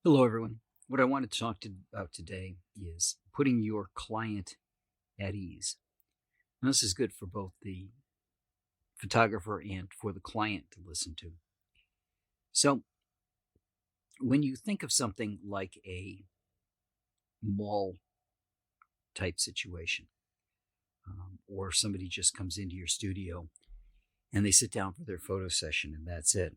Hello, everyone. What I want to talk about today is putting your client at ease. And this is good for both the photographer and for the client to listen to. So, when you think of something like a mall type situation, or somebody just comes into your studio and they sit down for their photo session and that's it,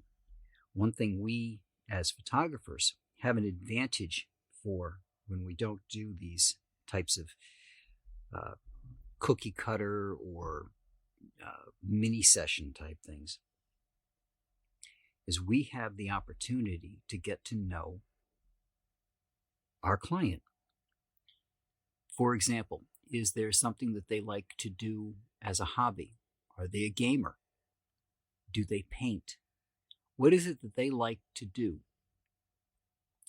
one thing we as photographers have an advantage for when we don't do these types of uh, cookie cutter or mini session type things is we have the opportunity to get to know our client. For example, is there something that they like to do as a hobby? Are they a gamer? Do they paint? What is it that they like to do?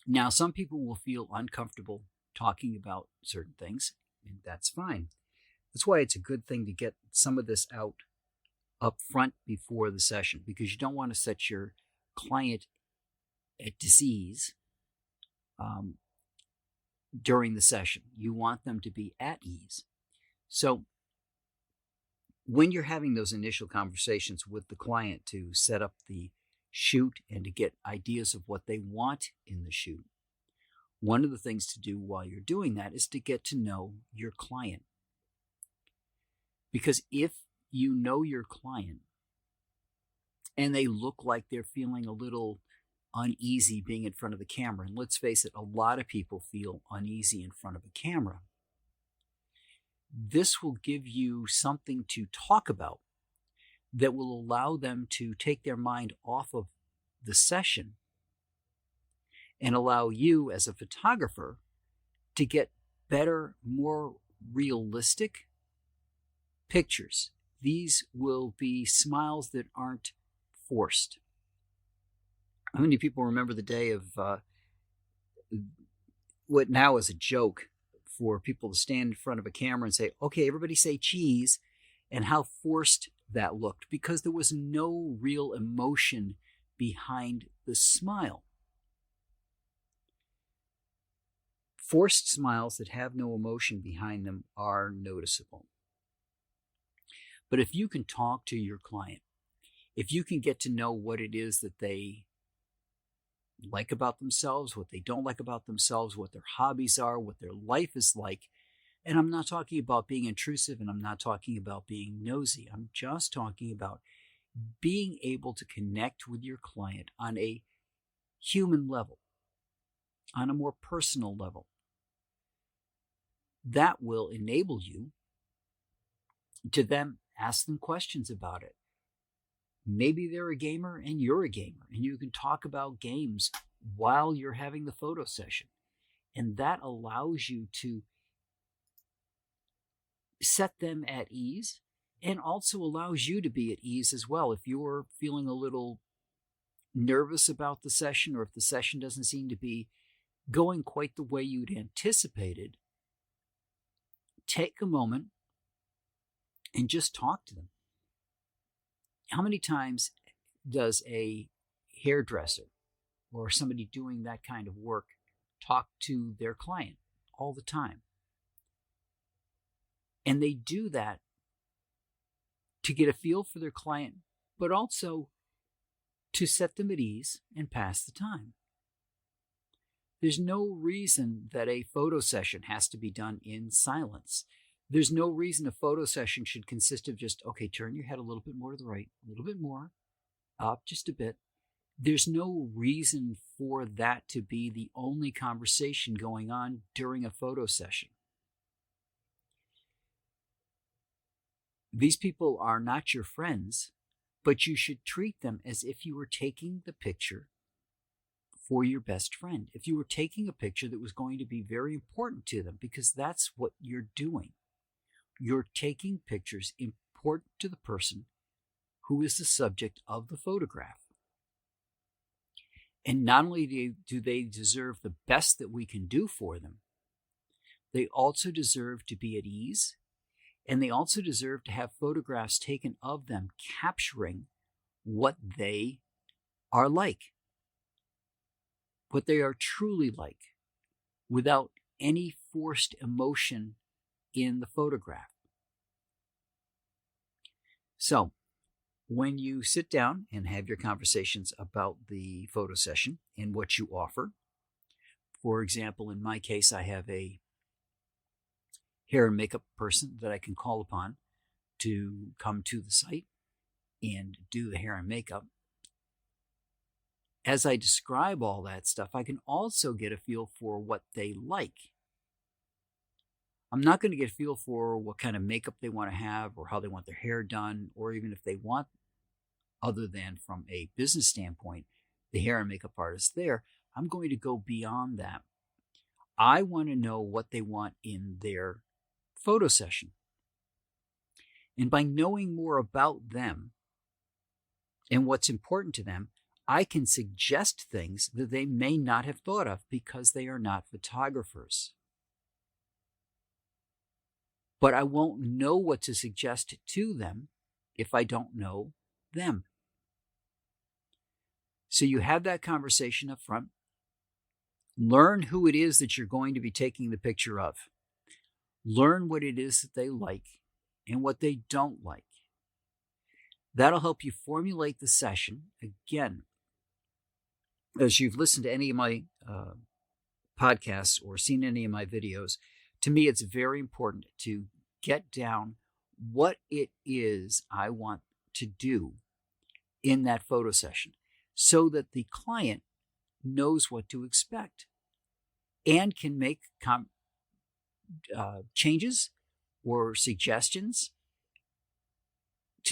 Now, some people will feel uncomfortable talking about certain things, and that's fine. That's why it's a good thing to get some of this out up front before the session, because you don't want to set your client at disease during the session. You want them to be at ease. So when you're having those initial conversations with the client to set up the shoot and to get ideas of what they want in the shoot, one of the things to do while you're doing that is to get to know your client. Because if you know your client and they look like they're feeling a little uneasy being in front of the camera, and let's face it, a lot of people feel uneasy in front of a camera, this will give you something to talk about that will allow them to take their mind off of the session and allow you as a photographer to get better, more realistic pictures. These will be smiles that aren't forced. How many people remember the day of what now is a joke for people to stand in front of a camera and say, okay, everybody say cheese, and how forced that looked because there was no real emotion behind the smile. Forced smiles that have no emotion behind them are noticeable. But if you can talk to your client, if you can get to know what it is that they like about themselves, what they don't like about themselves, what their hobbies are, what their life is like, and I'm not talking about being intrusive and I'm not talking about being nosy. I'm just talking about being able to connect with your client on a human level, on a more personal level. That will enable you to then ask them questions about it. Maybe they're a gamer and you're a gamer, and you can talk about games while you're having the photo session. And that allows you to set them at ease and also allows you to be at ease as well. If you're feeling a little nervous about the session, or if the session doesn't seem to be going quite the way you'd anticipated, take a moment and just talk to them. How many times does a hairdresser or somebody doing that kind of work talk to their client? All the time. And they do that to get a feel for their client, but also to set them at ease and pass the time. There's no reason that a photo session has to be done in silence. There's no reason a photo session should consist of just, okay, turn your head a little bit more to the right, a little bit more, up just a bit. There's no reason for that to be the only conversation going on during a photo session. These people are not your friends, but you should treat them as if you were taking the picture for your best friend. If you were taking a picture that was going to be very important to them, because that's what you're doing. You're taking pictures important to the person who is the subject of the photograph. And not only do they deserve the best that we can do for them, they also deserve to be at ease, and they also deserve to have photographs taken of them capturing what they are like. what they are truly like without any forced emotion in the photograph. So, when you sit down and have your conversations about the photo session and what you offer, for example, in my case, I have a hair and makeup person that I can call upon to come to the site and do the hair and makeup. As I describe all that stuff, I can also get a feel for what they like. I'm not going to get a feel for what kind of makeup they want to have or how they want their hair done, or even if they want, other than from a business standpoint, the hair and makeup artist there. I'm going to go beyond that. I want to know what they want in their photo session. And by knowing more about them and what's important to them, I can suggest things that they may not have thought of because they are not photographers. But I won't know what to suggest to them if I don't know them. So you have that conversation up front. Learn who it is that you're going to be taking the picture of. Learn what it is that they like and what they don't like. That'll help you formulate the session. Again, as you've listened to any of my podcasts or seen any of my videos, to me it's very important to get down what it is I want to do in that photo session so that the client knows what to expect and can make changes or suggestions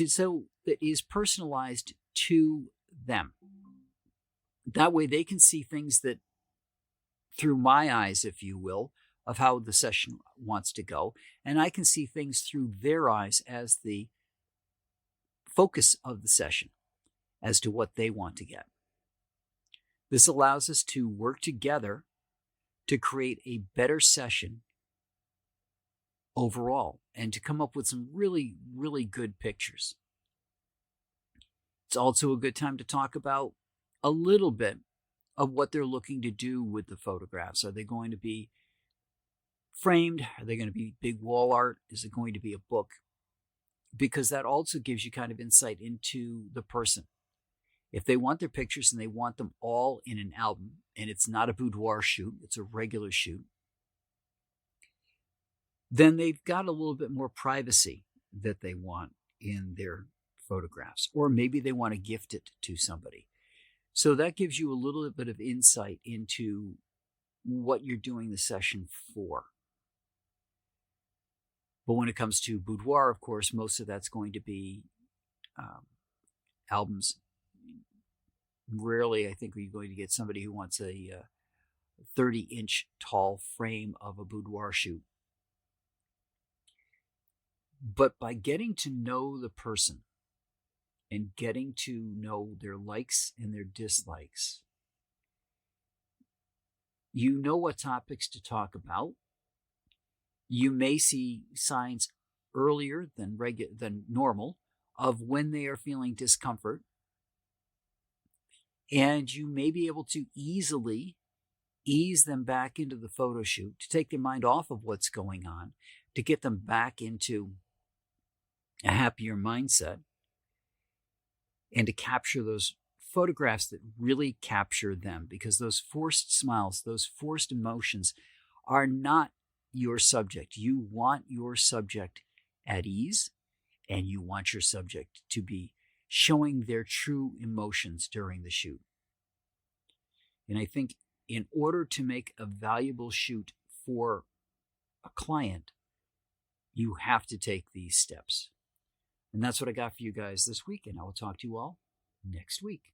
so that is personalized to them. That way they can see things that through my eyes, if you will, of how the session wants to go, and I can see things through their eyes as the focus of the session as to what they want to get. This allows us to work together to create a better session overall and to come up with some really, really good pictures. It's also a good time to talk about a little bit of what they're looking to do with the photographs. Are they going to be framed? Are they going to be big wall art? Is it going to be a book? Because that also gives you kind of insight into the person. If they want their pictures and they want them all in an album, and it's not a boudoir shoot, it's a regular shoot, then they've got a little bit more privacy that they want in their photographs. Or maybe they want to gift it to somebody. So that gives you a little bit of insight into what you're doing the session for. But when it comes to boudoir, of course, most of that's going to be albums. Rarely, I think, are you going to get somebody who wants a 30-inch tall frame of a boudoir shoot. But by getting to know the person and getting to know their likes and their dislikes, you know what topics to talk about. You may see signs earlier than normal of when they are feeling discomfort. And you may be able to easily ease them back into the photo shoot, to take their mind off of what's going on, to get them back into a happier mindset, and to capture those photographs that really capture them, because those forced smiles, those forced emotions are not your subject. You want your subject at ease, and you want your subject to be showing their true emotions during the shoot. And I think in order to make a valuable shoot for a client, you have to take these steps. And that's what I got for you guys this week, and I will talk to you all next week.